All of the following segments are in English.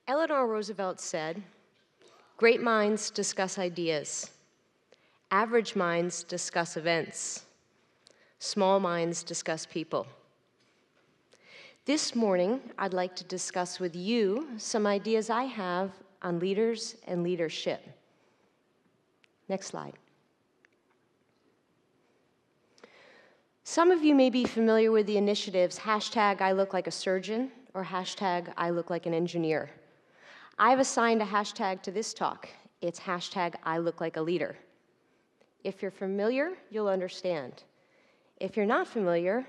Eleanor Roosevelt said, "Great minds discuss ideas. Average minds discuss events. Small minds discuss people." This morning, I'd like to discuss with you some ideas I have on leaders and leadership. Next slide. Some of you may be familiar with the initiatives hashtag I look like a surgeon or hashtag I look like an engineer. I've assigned a hashtag to this talk. It's hashtag I look like a leader. If you're familiar, you'll understand. If you're not familiar,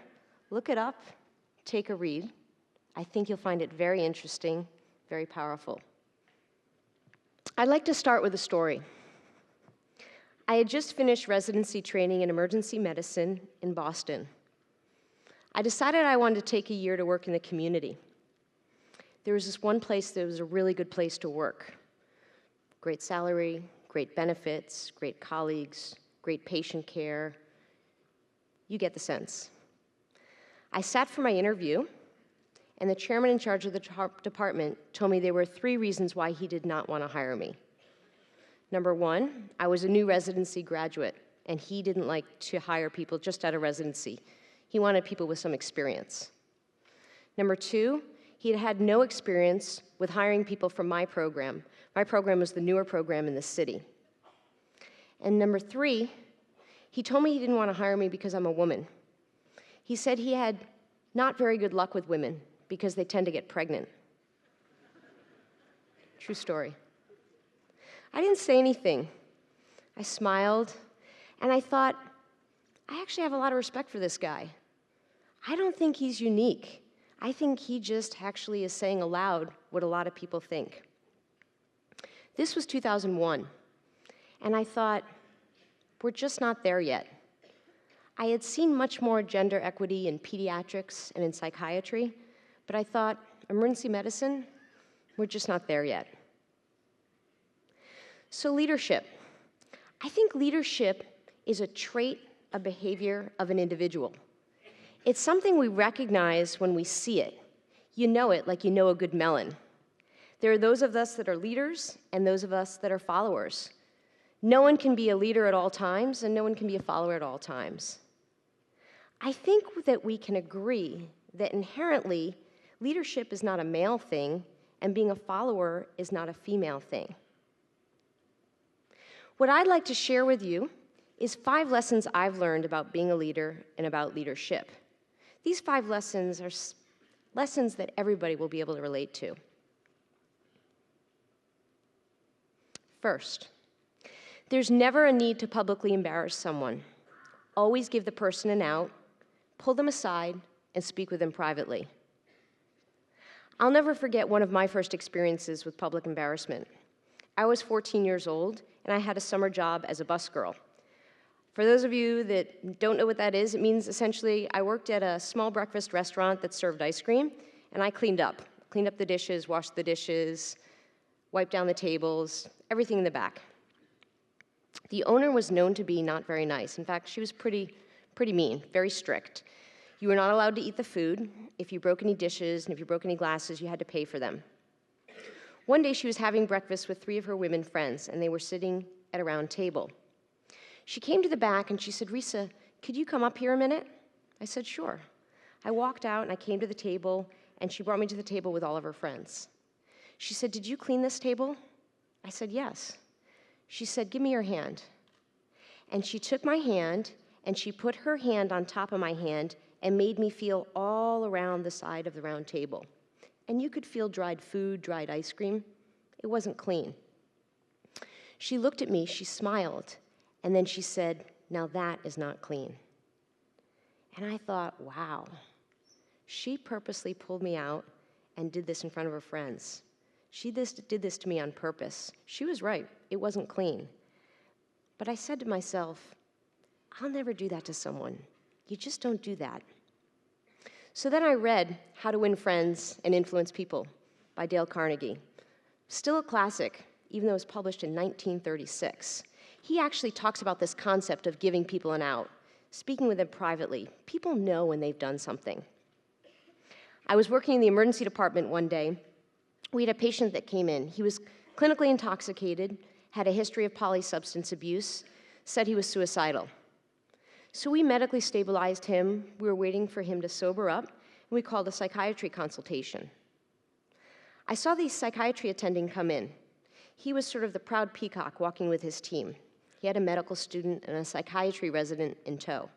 look it up, take a read. I think you'll find it very interesting, very powerful. I'd like to start with a story. I had just finished residency training in emergency medicine in Boston. I decided I wanted to take a year to work in the community. There was this one place that was a really good place to work. Great salary, great benefits, great colleagues, great patient care. You get the sense. I sat for my interview, and the chairman in charge of the department told me there were 3 reasons why he did not want to hire me. Number 1, I was a new residency graduate, and he didn't like to hire people just out of residency. He wanted people with some experience. Number 2, he had had no experience with hiring people from my program. My program was the newer program in the city. And number 3, he told me he didn't want to hire me because I'm a woman. He said he had not very good luck with women because they tend to get pregnant. True story. I didn't say anything. I smiled, and I thought, I actually have a lot of respect for this guy. I don't think he's unique. I think he just actually is saying aloud what a lot of people think. This was 2001, and I thought, we're just not there yet. I had seen much more gender equity in pediatrics and in psychiatry, but I thought, emergency medicine, we're just not there yet. So leadership. I think leadership is a trait, a behavior of an individual. It's something we recognize when we see it. You know it like you know a good melon. There are those of us that are leaders and those of us that are followers. No one can be a leader at all times, and no one can be a follower at all times. I think that we can agree that inherently, leadership is not a male thing, and being a follower is not a female thing. What I'd like to share with you is 5 lessons I've learned about being a leader and about leadership. These 5 lessons are lessons that everybody will be able to relate to. First, there's never a need to publicly embarrass someone. Always give the person an out, pull them aside, and speak with them privately. I'll never forget one of my first experiences with public embarrassment. I was 14 years old, and I had a summer job as a busgirl. For those of you that don't know what that is, it means essentially I worked at a small breakfast restaurant that served ice cream, and I cleaned up the dishes, washed the dishes, wiped down the tables, everything in the back. The owner was known to be not very nice. In fact, she was pretty mean, very strict. You were not allowed to eat the food. If you broke any dishes and if you broke any glasses, you had to pay for them. One day she was having breakfast with 3 of her women friends, and they were sitting at a round table. She came to the back and she said, "Resa, could you come up here a minute?" I said, "Sure." I walked out and I came to the table, and she brought me to the table with all of her friends. She said, "Did you clean this table?" I said, "Yes." She said, "Give me your hand." And she took my hand and she put her hand on top of my hand and made me feel all around the side of the round table. And you could feel dried food, dried ice cream. It wasn't clean. She looked at me, she smiled, and then she said, "Now that is not clean." And I thought, wow, she purposely pulled me out and did this in front of her friends. She did this to me on purpose. She was right, it wasn't clean. But I said to myself, I'll never do that to someone. You just don't do that. So then I read How to Win Friends and Influence People by Dale Carnegie. Still a classic, even though it was published in 1936. He actually talks about this concept of giving people an out, speaking with them privately. People know when they've done something. I was working in the emergency department one day We had a patient that came in. He was clinically intoxicated, had a history of polysubstance abuse, said he was suicidal. So we medically stabilized him. We were waiting for him to sober up, and we called a psychiatry consultation. I saw the psychiatry attending come in. He was sort of the proud peacock walking with his team. He had a medical student and a psychiatry resident in tow.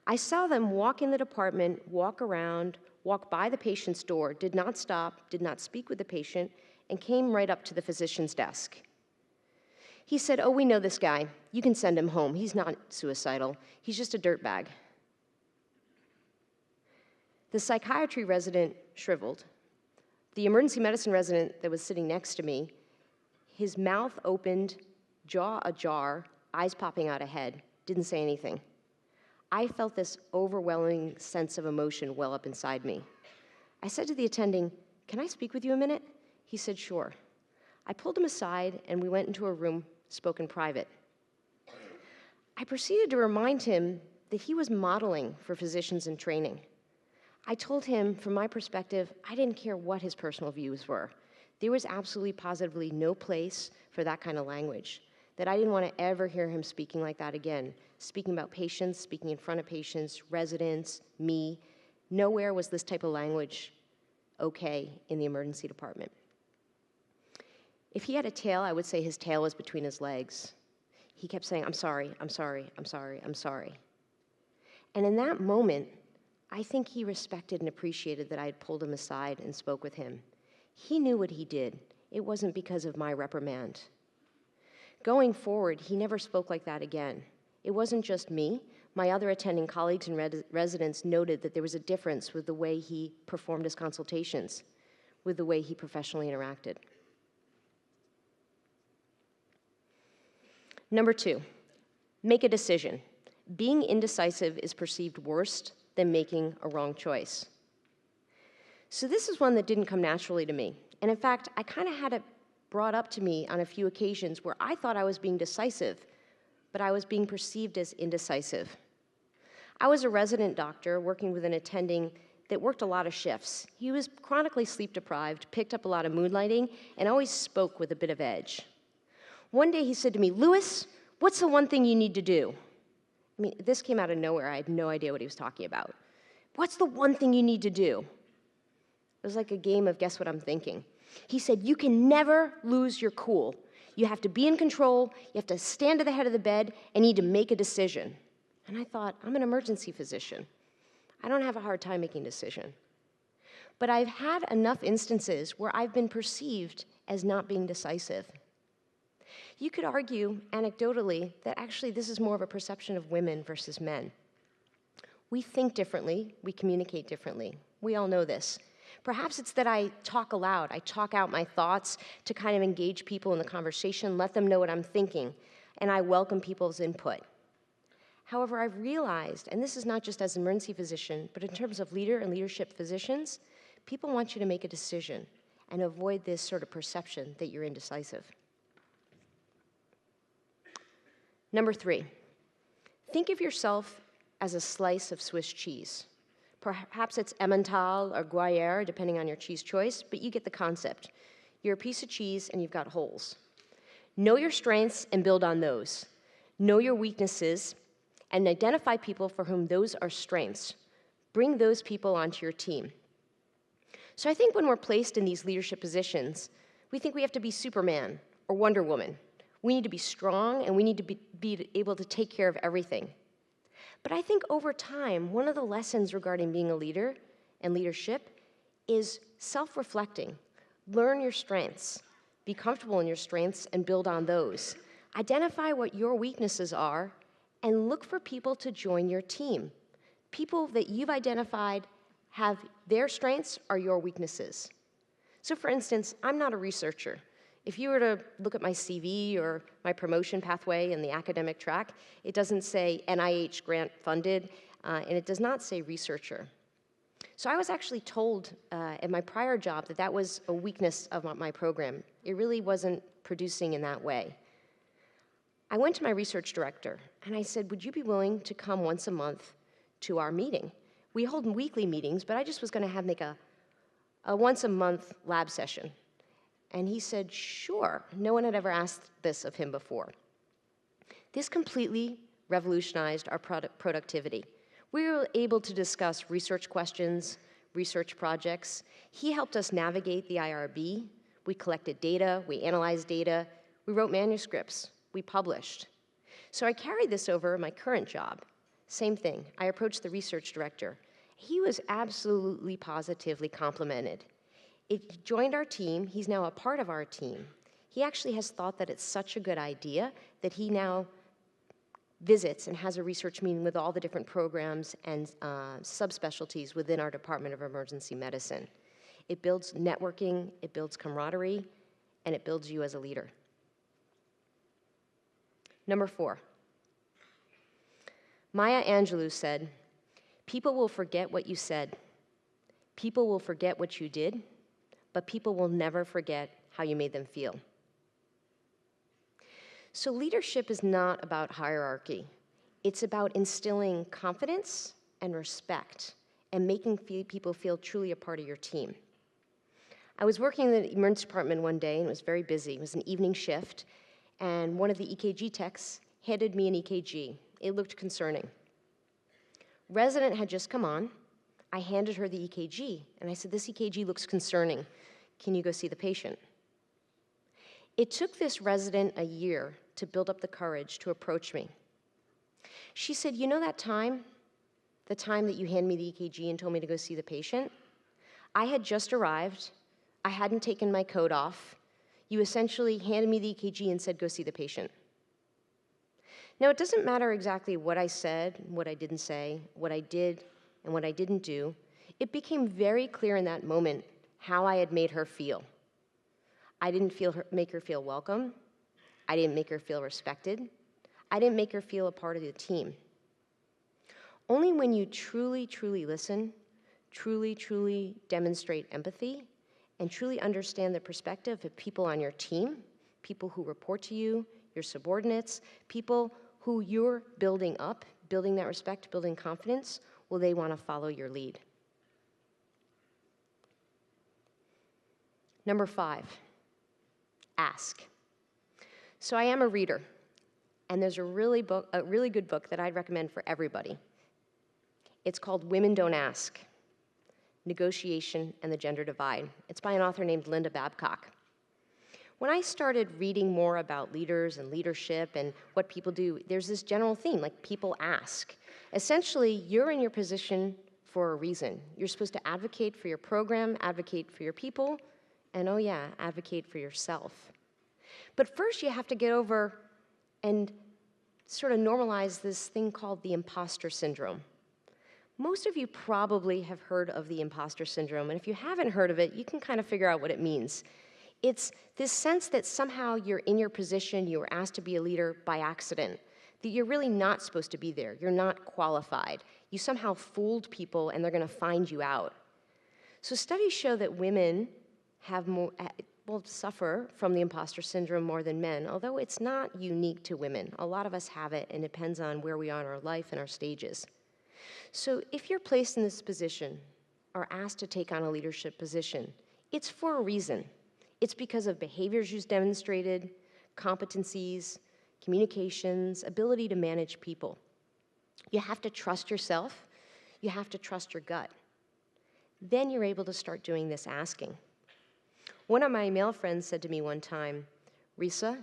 I saw them walk in the department, walk around, walk by the patient's door, did not stop, did not speak with the patient, and came right up to the physician's desk. He said, "Oh, we know this guy. You can send him home. He's not suicidal. He's just a dirtbag." The psychiatry resident shriveled. The emergency medicine resident that was sitting next to me, his mouth opened, jaw ajar, eyes popping out ahead, didn't say anything. I felt this overwhelming sense of emotion well up inside me. I said to the attending, "Can I speak with you a minute?" He said, "Sure." I pulled him aside and we went into a room, spoke in private. I proceeded to remind him that he was modeling for physicians in training. I told him, from my perspective, I didn't care what his personal views were. There was absolutely positively no place for that kind of language, that I didn't want to ever hear him speaking like that again, speaking about patients, speaking in front of patients, residents, me. Nowhere was this type of language okay in the emergency department. If he had a tail, I would say his tail was between his legs. He kept saying, "I'm sorry, I'm sorry, I'm sorry, I'm sorry." And in that moment, I think he respected and appreciated that I had pulled him aside and spoke with him. He knew what he did. It wasn't because of my reprimand. Going forward, he never spoke like that again. It wasn't just me. My other attending colleagues and residents noted that there was a difference with the way he performed his consultations, with the way he professionally interacted. Number 2, make a decision. Being indecisive is perceived worse than making a wrong choice. So this is one that didn't come naturally to me. And in fact, I kind of had it brought up to me on a few occasions where I thought I was being decisive, but I was being perceived as indecisive. I was a resident doctor working with an attending that worked a lot of shifts. He was chronically sleep deprived, picked up a lot of moonlighting, and always spoke with a bit of edge. One day he said to me, "Louis, what's the one thing you need to do?" I mean, this came out of nowhere. I had no idea what he was talking about. "What's the one thing you need to do?" It was like a game of guess what I'm thinking. He said, "You can never lose your cool. You have to be in control, you have to stand at the head of the bed, and you need to make a decision." And I thought, I'm an emergency physician. I don't have a hard time making a decision. But I've had enough instances where I've been perceived as not being decisive. You could argue, anecdotally, that actually this is more of a perception of women versus men. We think differently, we communicate differently. We all know this. Perhaps it's that I talk aloud, I talk out my thoughts to kind of engage people in the conversation, let them know what I'm thinking, and I welcome people's input. However, I've realized, and this is not just as an emergency physician, but in terms of leader and leadership physicians, people want you to make a decision and avoid this sort of perception that you're indecisive. Number 3, think of yourself as a slice of Swiss cheese. Perhaps it's Emmental or Gruyere, depending on your cheese choice, but you get the concept. You're a piece of cheese and you've got holes. Know your strengths and build on those. Know your weaknesses and identify people for whom those are strengths. Bring those people onto your team. So I think when we're placed in these leadership positions, we think we have to be Superman or Wonder Woman. We need to be strong and we need to be able to take care of everything. But I think over time, one of the lessons regarding being a leader and leadership is self-reflecting. Learn your strengths. Be comfortable in your strengths and build on those. Identify what your weaknesses are and look for people to join your team. People that you've identified have their strengths are your weaknesses. So for instance, I'm not a researcher. If you were to look at my CV or my promotion pathway in the academic track, it doesn't say NIH grant funded, and it does not say researcher. So I was actually told at my prior job that that was a weakness of my program. It really wasn't producing in that way. I went to my research director, and I said, "Would you be willing to come once a month to our meeting?" We hold weekly meetings, but I just was going to make a a once-a-month lab session. And he said, sure. No one had ever asked this of him before. This completely revolutionized our productivity. We were able to discuss research questions, research projects. He helped us navigate the IRB. We collected data, we analyzed data, we wrote manuscripts, we published. So I carried this over in my current job. Same thing, I approached the research director. He was absolutely positively complimented. He joined our team, he's now a part of our team. He actually has thought that it's such a good idea that he now visits and has a research meeting with all the different programs and subspecialties within our Department of Emergency Medicine. It builds networking, it builds camaraderie, and it builds you as a leader. Number 4. Maya Angelou said, people will forget what you said. People will forget what you did, but people will never forget how you made them feel. So leadership is not about hierarchy. It's about instilling confidence and respect and making people feel truly a part of your team. I was working in the emergency department one day, and it was very busy. It was an evening shift, and one of the EKG techs handed me an EKG. It looked concerning. Resident had just come on. I handed her the EKG, and I said, this EKG looks concerning. Can you go see the patient? It took this resident a year to build up the courage to approach me. She said, you know that time, the time that you handed me the EKG and told me to go see the patient? I had just arrived. I hadn't taken my coat off. You essentially handed me the EKG and said, go see the patient. Now, it doesn't matter exactly what I said, what I didn't say, what I did, and what I didn't do. It became very clear in that moment how I had made her feel. I didn't make her feel welcome. I didn't make her feel respected. I didn't make her feel a part of the team. Only when you truly, truly listen, truly, truly demonstrate empathy, and truly understand the perspective of people on your team, people who report to you, your subordinates, people who you're building up, building that respect, building confidence, will they want to follow your lead. Number 5, ask. So I am a reader, and there's a really good book that I'd recommend for everybody. It's called Women Don't Ask, Negotiation and the Gender Divide. It's by an author named Linda Babcock. When I started reading more about leaders and leadership and what people do, there's this general theme, like people ask. Essentially, you're in your position for a reason. You're supposed to advocate for your program, advocate for your people, and oh yeah, advocate for yourself. But first you have to get over and sort of normalize this thing called the imposter syndrome. Most of you probably have heard of the imposter syndrome, and if you haven't heard of it, you can kind of figure out what it means. It's this sense that somehow you're in your position, you were asked to be a leader by accident, that you're really not supposed to be there, you're not qualified. You somehow fooled people and they're gonna find you out. So studies show that women will suffer from the imposter syndrome more than men, although it's not unique to women. A lot of us have it, and it depends on where we are in our life and our stages. So if you're placed in this position or asked to take on a leadership position, it's for a reason. It's because of behaviors you've demonstrated, competencies, communications, ability to manage people. You have to trust yourself. You have to trust your gut. Then you're able to start doing this asking. One of my male friends said to me one time, Resa,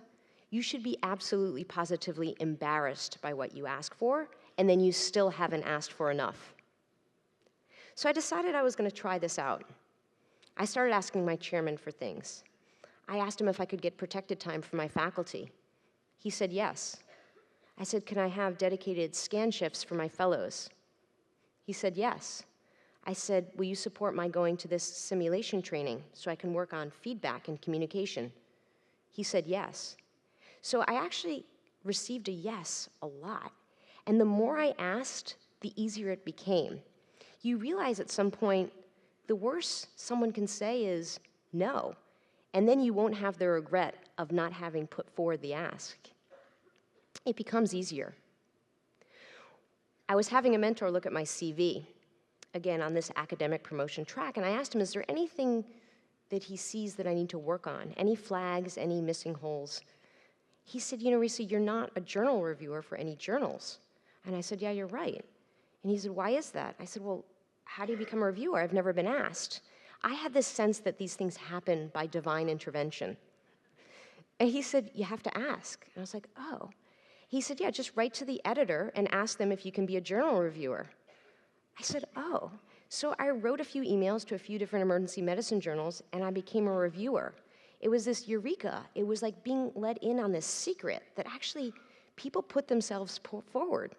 you should be absolutely positively embarrassed by what you ask for, and then you still haven't asked for enough. So I decided I was going to try this out. I started asking my chairman for things. I asked him if I could get protected time for my faculty. He said yes. I said, can I have dedicated scan shifts for my fellows? He said yes. I said, will you support my going to this simulation training so I can work on feedback and communication? He said yes. So I actually received a yes a lot. And the more I asked, the easier it became. You realize at some point, the worst someone can say is no, and then you won't have the regret of not having put forward the ask. It becomes easier. I was having a mentor look at my CV, again, on this academic promotion track, and I asked him, is there anything that he sees that I need to work on? Any flags, any missing holes? He said, you know, Resa, you're not a journal reviewer for any journals. And I said, yeah, you're right. And he said, why is that? I said, well, how do you become a reviewer? I've never been asked. I had this sense that these things happen by divine intervention. And he said, you have to ask. And I was like, oh. He said, yeah, just write to the editor and ask them if you can be a journal reviewer. I said, oh. So I wrote a few emails to a few different emergency medicine journals, and I became a reviewer. It was this eureka. It was like being let in on this secret that actually people put themselves forward.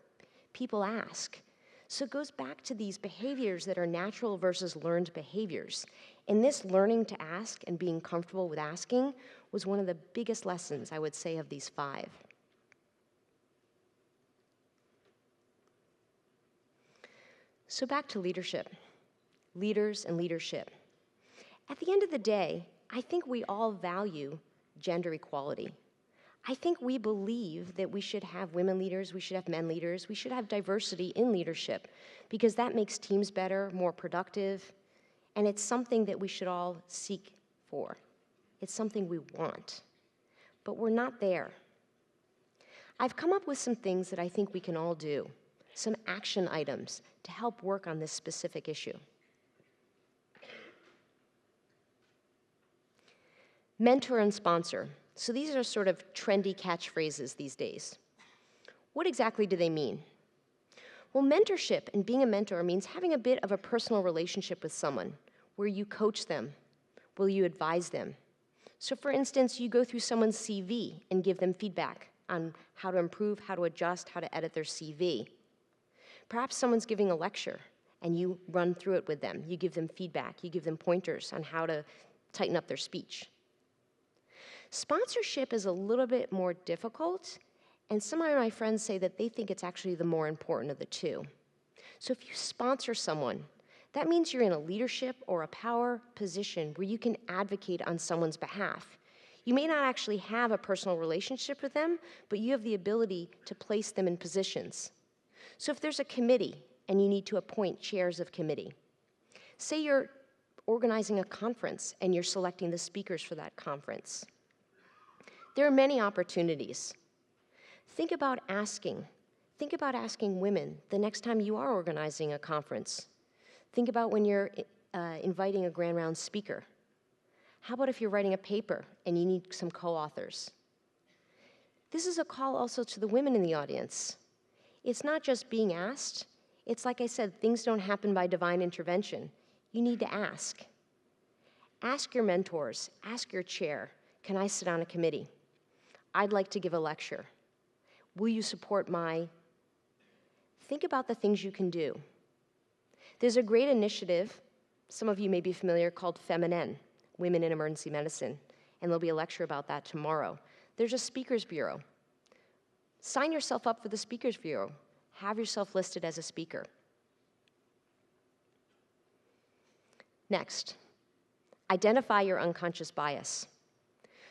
People ask. So it goes back to these behaviors that are natural versus learned behaviors. And this learning to ask and being comfortable with asking was one of the biggest lessons, I would say, of these 5. So back to leadership, leaders and leadership. At the end of the day, I think we all value gender equality. I think we believe that we should have women leaders, we should have men leaders, we should have diversity in leadership, because that makes teams better, more productive, and it's something that we should all seek for. It's something we want, but we're not there. I've come up with some things that I think we can all do, some action items to help work on this specific issue. Mentor and sponsor. So these are sort of trendy catchphrases these days. What exactly do they mean? Well, mentorship and being a mentor means having a bit of a personal relationship with someone where you coach them, where you advise them. So for instance, you go through someone's CV and give them feedback on how to improve, how to adjust, how to edit their CV. Perhaps someone's giving a lecture and you run through it with them. You give them feedback, you give them pointers on how to tighten up their speech. Sponsorship is a little bit more difficult, and some of my friends say that they think it's actually the more important of the two. So if you sponsor someone, that means you're in a leadership or a power position where you can advocate on someone's behalf. You may not actually have a personal relationship with them, but you have the ability to place them in positions. So if there's a committee and you need to appoint chairs of committee, say you're organizing a conference and you're selecting the speakers for that conference. There are many opportunities. Think about asking women the next time you are organizing a conference. Think about when you're inviting a grand round speaker. How about if you're writing a paper and you need some co-authors? This is a call also to the women in the audience. It's not just being asked. It's like I said, things don't happen by divine intervention. You need to ask. Ask your mentors, ask your chair, can I sit on a committee? I'd like to give a lecture. Will you support my? Think about the things you can do. There's a great initiative, some of you may be familiar, called Feminine, Women in Emergency Medicine, and there'll be a lecture about that tomorrow. There's a speakers bureau. Sign yourself up for the speakers bureau. Have yourself listed as a speaker. Next, identify your unconscious bias.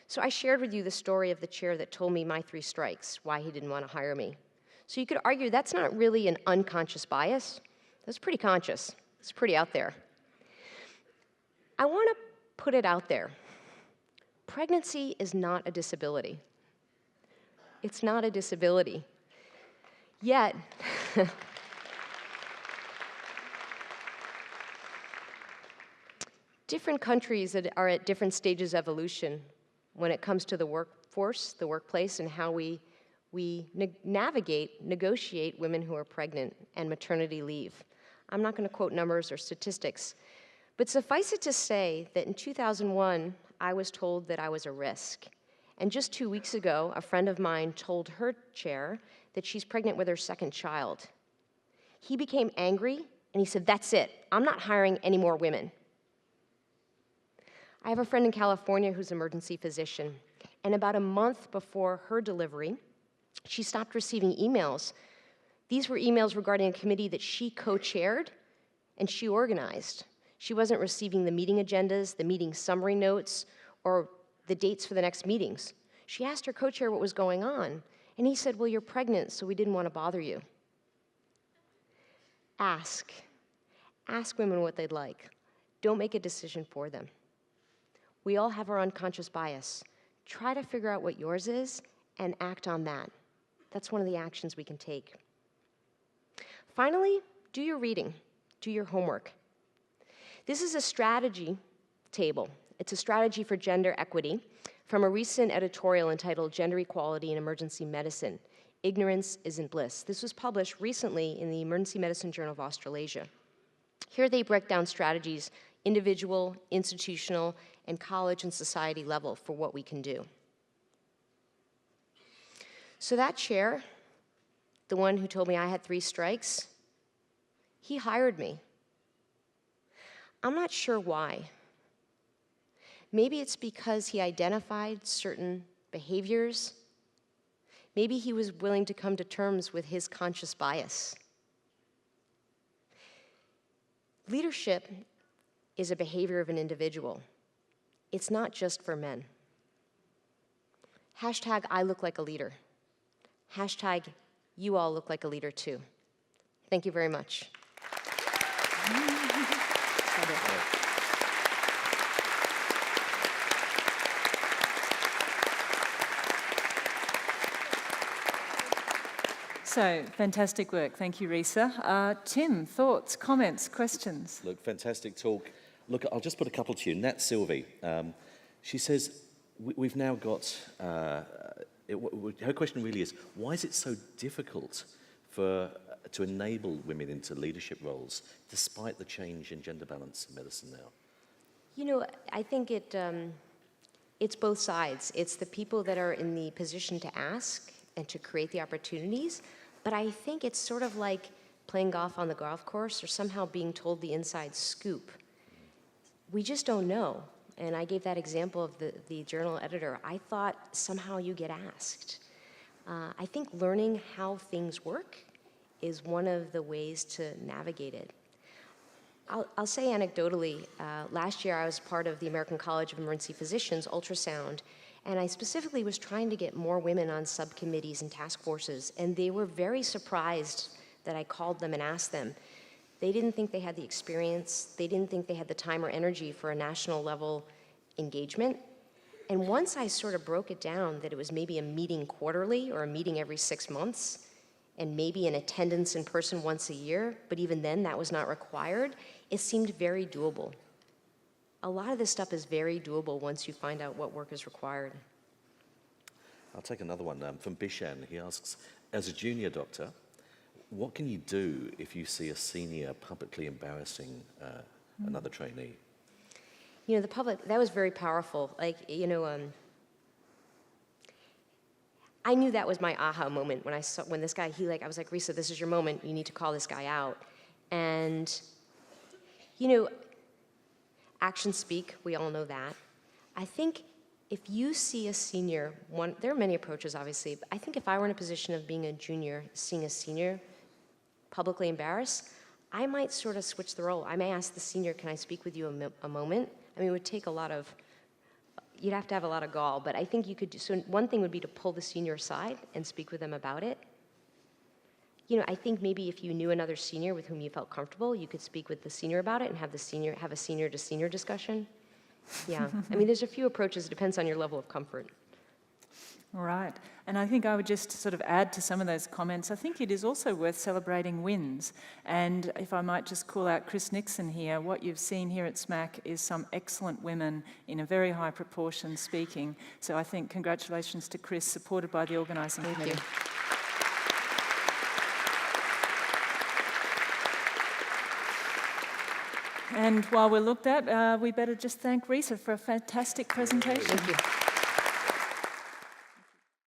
So I shared with you the story of the chair that told me my 3 strikes, why he didn't want to hire me. So you could argue that's not really an unconscious bias. That's pretty conscious. It's pretty out there. I want to put it out there. Pregnancy is not a disability. It's not a disability. Yet, different countries are at different stages of evolution when it comes to the workforce, the workplace, and how we negotiate women who are pregnant and maternity leave. I'm not going to quote numbers or statistics, but suffice it to say that in 2001, I was told that I was a risk. And just 2 weeks ago, a friend of mine told her chair that she's pregnant with her 2nd child. He became angry, and he said, that's it. I'm not hiring any more women. I have a friend in California who's an emergency physician, and about a month before her delivery, she stopped receiving emails. These were emails regarding a committee that she co-chaired and she organized. She wasn't receiving the meeting agendas, the meeting summary notes, or the dates for the next meetings. She asked her co-chair what was going on, and he said, well, you're pregnant, so we didn't want to bother you. Ask. Ask women what they'd like. Don't make a decision for them. We all have our unconscious bias. Try to figure out what yours is and act on that. That's one of the actions we can take. Finally, do your reading. Do your homework. This is a strategy table. It's a strategy for gender equity from a recent editorial entitled Gender Equality in Emergency Medicine. Ignorance Isn't Bliss. This was published recently in the Emergency Medicine Journal of Australasia. Here they break down strategies, individual, institutional, and college and society level for what we can do. So that chair, the one who told me I had 3 strikes, he hired me. I'm not sure why. Maybe it's because he identified certain behaviors. Maybe he was willing to come to terms with his conscious bias. Leadership is a behavior of an individual. It's not just for men. Hashtag I look like a leader. Hashtag you all look like a leader too. Thank you very much. So, fantastic work. Thank you, Resa. Tim, thoughts, comments, questions? Look, fantastic talk. Look, I'll just put a couple to you. Nat Sylvie, she says, we've now got, her question really is, why is it so difficult to enable women into leadership roles, despite the change in gender balance in medicine now? You know, I think it's both sides. It's the people that are in the position to ask and to create the opportunities, but I think it's sort of like playing golf on the golf course or somehow being told the inside scoop. We just don't know. And I gave that example of the journal editor. I thought somehow you get asked. I think learning how things work is one of the ways to navigate it. I'll say anecdotally, last year I was part of the American College of Emergency Physicians ultrasound, and I specifically was trying to get more women on subcommittees and task forces, and they were very surprised that I called them and asked them. They didn't think they had the experience, they didn't think they had the time or energy for a national level engagement. And once I sort of broke it down that it was maybe a meeting quarterly or a meeting every 6 months, and maybe an attendance in person once a year, but even then that was not required, it seemed very doable. A lot of this stuff is very doable once you find out what work is required. I'll take another one from Bishan. He asks, as a junior doctor, what can you do if you see a senior publicly embarrassing another trainee? You know, the public, that was very powerful. Like, you know, I knew that was my aha moment when this guy, I was like, Resa, this is your moment. You need to call this guy out. And, you know, actions speak. We all know that. I think if you see a senior, there are many approaches, obviously, but I think if I were in a position of being a junior, seeing a senior publicly embarrassed, I might sort of switch the role. I may ask the senior, can I speak with you a moment? I mean, it would take you'd have to have a lot of gall, but I think you could so one thing would be to pull the senior aside and speak with them about it. You know, I think maybe if you knew another senior with whom you felt comfortable, you could speak with the senior about it and have a senior to senior discussion. Yeah, I mean, there's a few approaches. It depends on your level of comfort. All right. And I think I would just sort of add to some of those comments. I think it is also worth celebrating wins. And if I might just call out Chris Nixon here, what you've seen here at SMAC is some excellent women in a very high proportion speaking. So I think congratulations to Chris, supported by the organising committee. Thank you. And while we're looked at, we better just thank Resa for a fantastic presentation. Thank you.